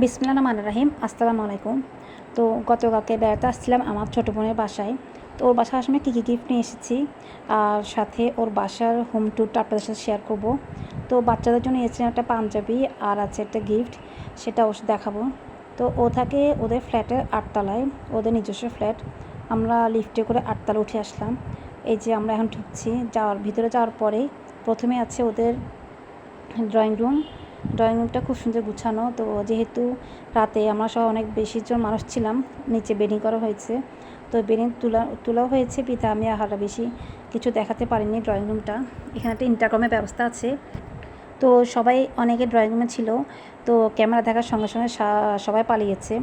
বিসমিল্লাহির রহমানির রহিম। আসসালামু আলাইকুম। তো গতকালকে বেড়াতে আসছিলাম আমার ছোটো বোনের বাসায়। তো ওর বাসায় আসলে কী কী গিফট নিয়ে এসেছি আর সাথে ওর বাসার হোম ট্যুরটা আপনাদের সাথে শেয়ার করব। তো বাচ্চাদের জন্য নিয়েছিলাম একটা পাঞ্জাবি আর আছে একটা গিফট, সেটা অবশ্যই দেখাবো। তো ও থাকে ওদের ফ্ল্যাটের 8 তলায়, ওদের নিজস্ব ফ্ল্যাট। আমরা লিফটে করে 8 তলায় উঠে আসলাম। এই যে আমরা এখন ঢুকছি, ভিতরে যাওয়ার পরেই প্রথমে আছে ওদের ড্রয়িং রুমটা খুব সুন্দর গুছানো। তো যেহেতু রাতে আমরা সব অনেক বেশি জন মানুষ ছিলাম, নিচে বেডিং করা হয়েছে। তো বেডিং তোলাও হয়েছে পিতা আমি আর বেশি কিছু দেখাতে পারিনি ড্রয়িং রুমটা। এখানে একটা ইন্টারকমের ব্যবস্থা আছে। তো সবাই অনেকে ড্রয়িং রুমে ছিল, তো ক্যামেরা দেখার সঙ্গে সঙ্গে সবাই পালিয়েছে।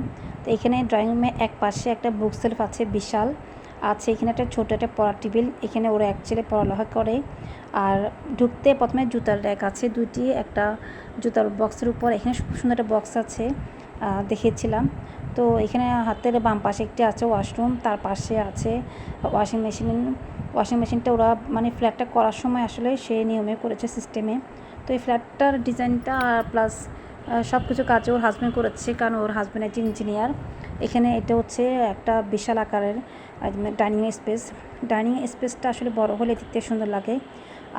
তো এখানে ড্রয়িং রুমে এক পাশে একটা বুক সেলফ আছে বিশাল, আছে এখানে একটা ছোটো একটা পড়ার টেবিল, এখানে ওরা এক ছেলে পড়ালেখা করে। আর ঢুকতে প্রথমে জুতার র্যাক আছে দুইটি, একটা জুতার বক্সের উপর এখানে খুব সুন্দর একটা বক্স আছে, দেখিয়েছিলাম। তো এখানে হাতের বাম পাশে একটি আছে ওয়াশরুম, তার পাশে আছে ওয়াশিং মেশিনটা ওরা মানে ফ্ল্যাটটা করার সময় আসলে সে নিয়মে করেছে সিস্টেমে। তো এই ফ্ল্যাটটার ডিজাইনটা প্লাস সব কিছু কাজে ওর হাজব্যান্ড করেছে, কারণ ওর হাজব্যান্ড একটি ইঞ্জিনিয়ার। এখানে এটা হচ্ছে একটা বিশাল আকারের ডাইনিং স্পেসটা আসলে বড় হলে দেখতে সুন্দর লাগে।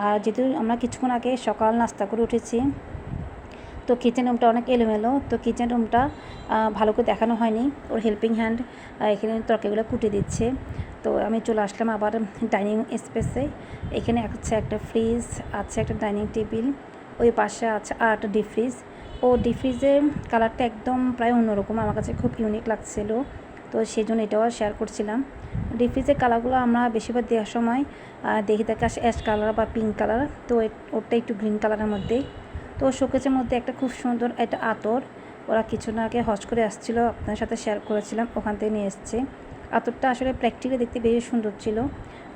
আর যেহেতু আমরা কিছুক্ষণ আগে সকাল নাস্তা করে উঠেছি, তো কিচেন রুমটা অনেক এলোমেলো। তো কিচেন রুমটা ভালো করে দেখানো হয়নি। ওর হেল্পিং হ্যান্ড এখানে তরকারিগুলো কুটে দিচ্ছে। তো আমি চলে আসলাম আবার ডাইনিং স্পেসে। এখানে আছে একটা ফ্রিজ, আছে একটা ডাইনিং টেবিল, ওই পাশে আছে আর একটা ডিপ ফ্রিজ। ও ডিপ ফ্রিজের কালারটা একদম প্রায় অন্যরকম, আমার কাছে খুব ইউনিক লাগছিল। তো সেই জন্য এটাও শেয়ার করছিলাম। ডিপ ফ্রিজের কালারগুলো আমরা বেশিরভাগ দেওয়ার সময় দেখি থাকে আসে অ্যাশ কালার বা পিঙ্ক কালার, তো ওটা একটু গ্রিন কালারের মধ্যে। তো শোকেসের মধ্যে একটা খুব সুন্দর একটা আতর, ওরা কিছু না আগে হজ করে আসছিলো, আপনার সাথে শেয়ার করেছিলাম, ওখান থেকে নিয়ে এসছে। আতরটা আসলে প্র্যাকটিক্যালি দেখতে বেশি সুন্দর ছিল।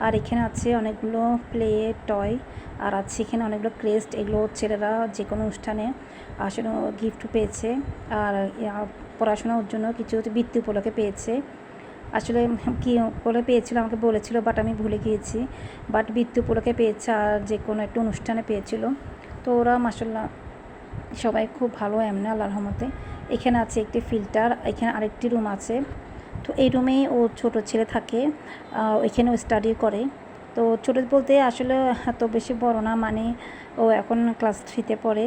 আর এখানে আছে অনেকগুলো প্লে টয়, আর আছে এখানে অনেকগুলো ক্রেস্ট, এগুলো ছেলেরা যে কোনো অনুষ্ঠানে আসলে গিফট পেয়েছে। আর পড়াশোনার জন্য কিছু বৃত্তি উপলক্ষে পেয়েছে। আসলে কী বলে পেয়েছিল আমাকে বলেছিল, বাট আমি ভুলে গিয়েছি। বাট বৃত্তি উপলক্ষে পেয়েছে আর যে কোনো একটা অনুষ্ঠানে পেয়েছিল। তো ওরা মাশাআল্লাহ সবাই খুব ভালো, এমনি আল্লাহর রহমতে। এখানে আছে একটি ফিল্টার, এখানে আরেকটি রুম আছে। তো এই রুমেই ও ছোটো ছেলে থাকে, ওইখানে ও স্টাডি করে। তো ছোটো বলতে আসলে এত বেশি বড় না, মানে ও এখন ক্লাস 3-তে পড়ে।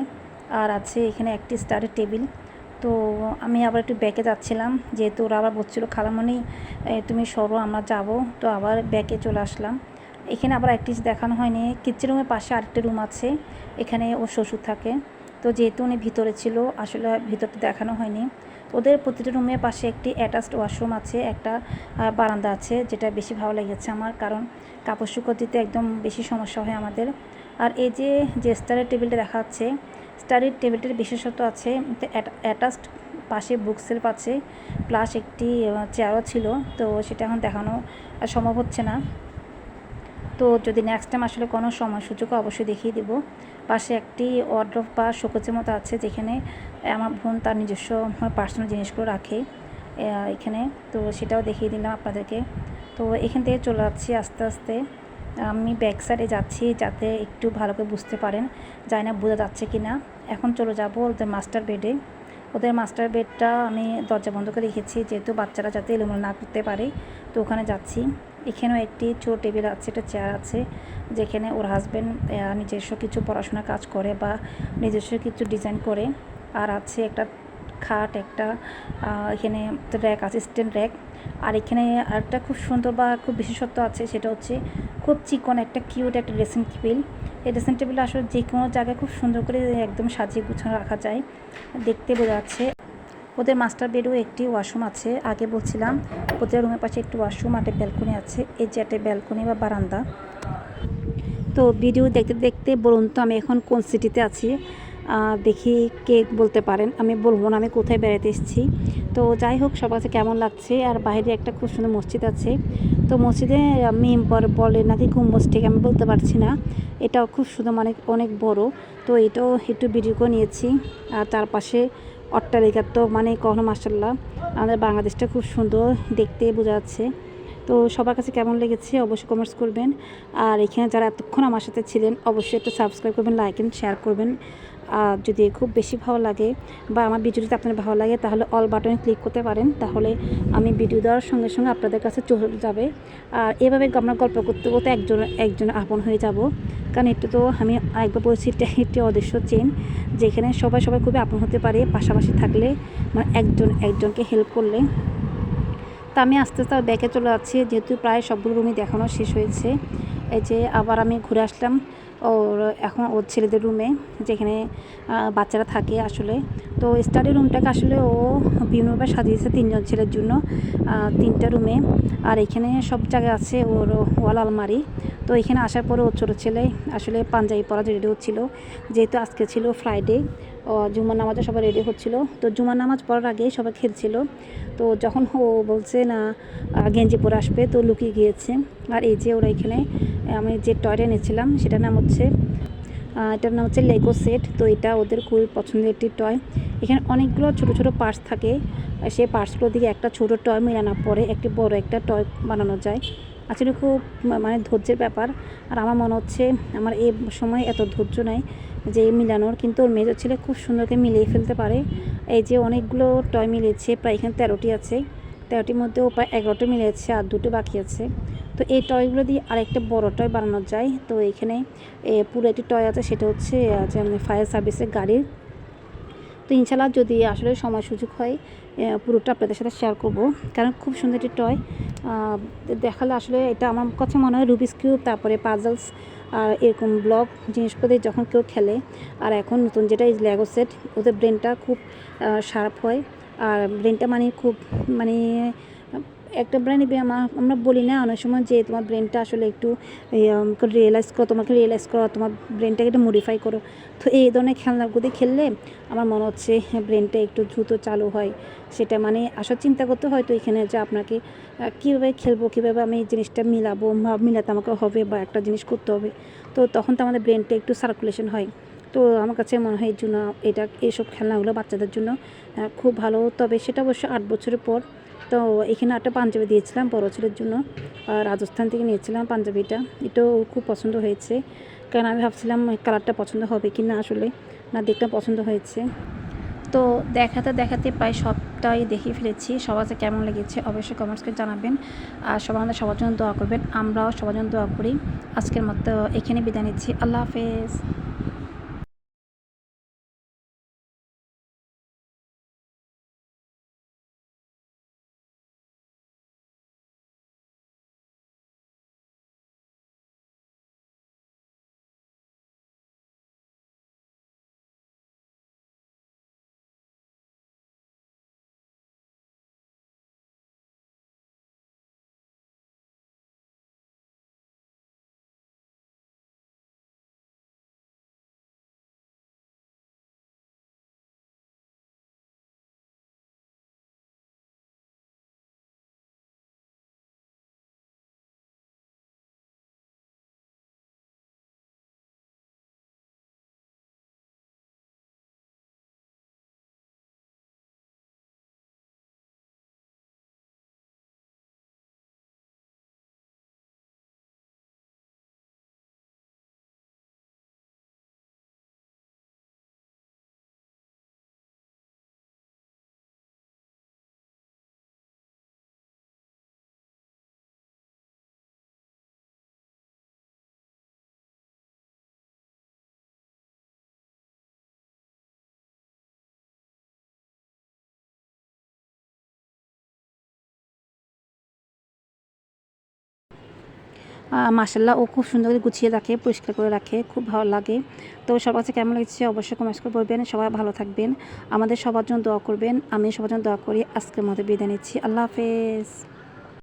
আর আছে এখানে একটি স্টাডি টেবিল। তো আমি আবার একটু ব্যাকে যাচ্ছিলাম, যেহেতু ওরা আবার বলছিল খালামণি তুমি সরো আমরা যাব। তো আবার ব্যাকে চলে আসলাম। এখানে আবার একটি দেখানো হয়নি, কিচেন রুমের পাশে আরেকটা রুম আছে, এখানে ওর শ্বশুর থাকে। তো যেহেতু উনি ভিতরে ছিল আসলে ভিতরটা দেখানো হয়নি। ওদের প্রতিটা রুমের পাশে একটি অ্যাটাচড ওয়াশরুম আছে, একটা বারান্দা আছে, যেটা বেশি ভালো লেগেছে আমার, কারণ কাপড় শুকোতে দিতে একদম বেশি সমস্যা হয় আমাদের। আর এই যে স্টাডি টেবিলটা দেখা যাচ্ছে, স্টাডি টেবিলটির বিশেষত্ব আছে অ্যাটাচড পাশে বুক সেলফ আছে, প্লাস একটি চেয়ারও ছিল। তো সেটা এখন দেখানো সম্ভব হচ্ছে না। তো যদি নেক্সট টাইম আসলে কোনো সময় সুযোগ অবশ্যই দেখিয়ে দেব। পাশে একটি ওয়ার্ড্রোব বা শোকেসের মতো আছে, যেখানে আমার বোন তার নিজস্ব পার্সোনাল জিনিসগুলো রাখে এখানে। তো সেটাও দেখিয়ে দিলাম আপনাদেরকে। তো এখান থেকে চলে যাচ্ছি আস্তে আস্তে, আমি ব্যাক সাইডে যাচ্ছি যাতে একটু ভালো করে বুঝতে পারেন, জানি না বোঝা যাচ্ছে কি না। এখন চলে যাব ওদের মাস্টার বেডে। ওদের মাস্টার বেডটা আমি দরজা বন্ধ করে রেখেছি, যেহেতু বাচ্চারা যাতে এলোমেলো না করতে পারে। তো ওখানে যাচ্ছি। এখানেও একটি ছোট টেবিল আছে, একটা চেয়ার আছে, যেখানে ওর হাজব্যান্ড নিজস্ব কিছু পড়াশোনার কাজ করে বা নিজস্ব কিছু ডিজাইন করে। আর আছে একটা খাট, একটা এখানে র্যাক আছে, স্ট্যান্ড র্যাক। আর এখানে আরেকটা খুব সুন্দর বা খুব বিশেষত্ব আছে, সেটা হচ্ছে খুব চিকন একটা কিউট একটা ড্রেসিং টেবিল। এই ড্রেসিং টেবিল আসলে যে কোনো জায়গায় খুব সুন্দর করে একদম সাজিয়ে গুছানো রাখা যায়, দেখতে বোঝা যাচ্ছে। ওদের মাস্টার বেডও একটি ওয়াশরুম আছে, আগে বলছিলাম ওদের রুমের পাশে একটি ওয়াশরুম আর একটা ব্যালকনি আছে, এই যে একটা ব্যালকনি বা বারান্দা। তো ভিডিও দেখতে দেখতে বলুন তো আমি এখন কোন সিটিতে আছি, দেখি কে বলতে পারেন, আমি বলবো না আমি কোথায় বেড়াতে এসেছি। তো যাই হোক, সবার কাছে কেমন লাগছে। আর বাইরে একটা খুব সুন্দর মসজিদ আছে। তো মসজিদে মেম্বার বলে নাকি গম্বুজ, ঠিক আমি বলতে পারছি না। এটাও খুব সুন্দর, মানে অনেক বড়। তো এটাও একটু ভিডিও করে নিয়েছি। আর তার পাশে অট্টালিকা, তো মানে কখনো মাশাআল্লাহ আমাদের বাংলাদেশটা খুব সুন্দর দেখতে বোঝা যাচ্ছে। তো সবার কাছে কেমন লেগেছে অবশ্যই কমেন্টস করবেন। আর এখানে যারা এতক্ষণ আমার সাথে ছিলেন অবশ্যই একটু সাবস্ক্রাইব করবেন, লাইক অ্যান্ড শেয়ার করবেন। আর যদি খুব বেশি ভালো লাগে বা আমার ভিডিও যদি আপনার ভালো লাগে তাহলে অল বাটনে ক্লিক করতে পারেন, তাহলে আমি ভিডিও দেওয়ার সঙ্গে সঙ্গে আপনাদের কাছে চলে যাবে। আর এভাবে আমরা গল্প করতে করতে একজন আপন হয়ে যাব, কারণ এটা তো আমি আরেকবার বলছি, একটি অদৃশ্য চেন, যেখানে সবাই খুবই আপন হতে পারে পাশাপাশি থাকলে, মানে একজনকে হেল্প করলে। তা আমি আস্তে আস্তে ব্যাকে চলে যাচ্ছি, যেহেতু প্রায় সবগুলো রুমই দেখানো শেষ হয়েছে। এই যে আবার আমি ঘুরে আসলাম ওর ছেলেদের রুমে, যেখানে বাচ্চারা থাকে আসলে। তো স্টাডি রুমটাকে আসলে ও বিভিন্নভাবে সাজিয়েছে 3জন ছেলের জন্য, 3টা রুমে। আর এখানে সব জায়গায় আছে ওর ওয়াল আলমারি। তো এখানে আসার পরে ওর ছোটো ছেলে আসলে পাঞ্জাবি পরা রেডি হচ্ছিলো, যেহেতু আজকে ছিল ফ্রাইডে, জুমার নামাজে সবাই রেডি হচ্ছিলো। তো জুমার নামাজ পড়ার আগেই সবাই খেলছিল। তো যখন ও বলছে না গেঞ্জি পরে আসবে, তো লুকিয়ে গিয়েছে। আর এই যে ওরা এখানে আমি যে টয়টা এনেছিলাম সেটার নাম হচ্ছে লেগো সেট। তো এটা ওদের খুবই পছন্দের একটি টয়। এখানে অনেকগুলো ছোট ছোট পার্টস থাকে, সেই পার্টসগুলো দিকে একটা ছোট টয় মেলানোর পরে একটি বড় একটা টয় বানানো যায়। আসলে খুব মানে ধৈর্যের ব্যাপার। আর আমার মনে হচ্ছে আমার এই সময় এত ধৈর্য নেই যে মিলানোর, কিন্তু ওর মেজর ছেলে খুব সুন্দর করে মিলিয়ে ফেলতে পারে। এই যে অনেকগুলো টয় মিলিয়েছে, প্রায় এখানে 13টি আছে। 13টির মধ্যে ও প্রায় 11টি মিলিয়েছে, আর 2টো বাকি আছে। তো এই টয়গুলো দিয়ে আরেকটা বড় টয় বানানো যায়। তো এখানে পুরো একটি টয় আছে, সেটা হচ্ছে ফায়ার সার্ভিসের গাড়ির। তো ইনশাল্লাহ যদি আসলে সময় সুযোগ হয় পুরোটা আপনাদের সাথে শেয়ার করব, কারণ খুব সুন্দর একটি টয়। দেখালে আসলে এটা আমার কাছে মনে হয় রুবিক্স কিউব, তারপরে পাজলস আর এরকম ব্লক জিনিসপত্র যখন কেউ খেলে, আর এখন নতুন যেটা এই লেগো সেট, ওদের ব্রেনটা খুব শার্প হয়। আর ব্রেনটা মানে খুব মানে একটা ব্রেনে আমরা বলি না অনেক সময় যে তোমার ব্রেনটা আসলে একটু রিয়েলাইজ করো, তোমার ব্রেনটাকে একটু মডিফাই করো। তো এই ধরনের খেলনাগুলি খেললে আমার মনে হচ্ছে ব্রেনটা একটু দ্রুত চালু হয়। সেটা মানে আসলে চিন্তা করতে হয় তো এখানে যে আপনাকে কীভাবে খেলবো, কীভাবে আমি এই জিনিসটা মিলাবো, মিলাতে আমাকে হবে বা একটা জিনিস করতে হবে। তো তখন তো আমাদের ব্রেনটা একটু সার্কুলেশন হয়। তো আমার কাছে মনে হয় এই জন্য এইসব খেলনাগুলো বাচ্চাদের জন্য খুব ভালো। তবে সেটা অবশ্য 8 বছরের পর। তো এখানে একটা পাঞ্জাবি দিয়েছিলাম বড় ছেলের জন্য, রাজস্থান থেকে নিয়েছিলাম পাঞ্জাবিটা। এটাও খুব পছন্দ হয়েছে, কারণ আমি ভাবছিলাম কালারটা পছন্দ হবে কি না, আসলে না দেখতে পছন্দ হয়েছে। তো দেখাতে প্রায় সবটাই দেখিয়ে ফেলেছি। সবার কাছে কেমন লেগেছে অবশ্যই কমেন্টস করে জানাবেন। আর আমাদের সবার জন্য দোয়া করবেন, আমরাও সবার জন্য দোয়া করি। আজকের মতো এখানে বিদায় নিচ্ছি। আল্লাহ হাফেজ। মাশাআল্লাহ, ও খুব সুন্দর করে গুছিয়ে রাখে, পরিষ্কার করে রাখে, খুব ভালো লাগে। তো সবার কাছে কেমন লাগছে অবশ্যই কমেন্টস করে বলবেন। সবাই ভালো থাকবেন, আমাদের সবার জন্য দোয়া করবেন। আমি সবার জন্য দোয়া করি। আজকের মতো বিদায় নিচ্ছি। আল্লাহ হাফেজ।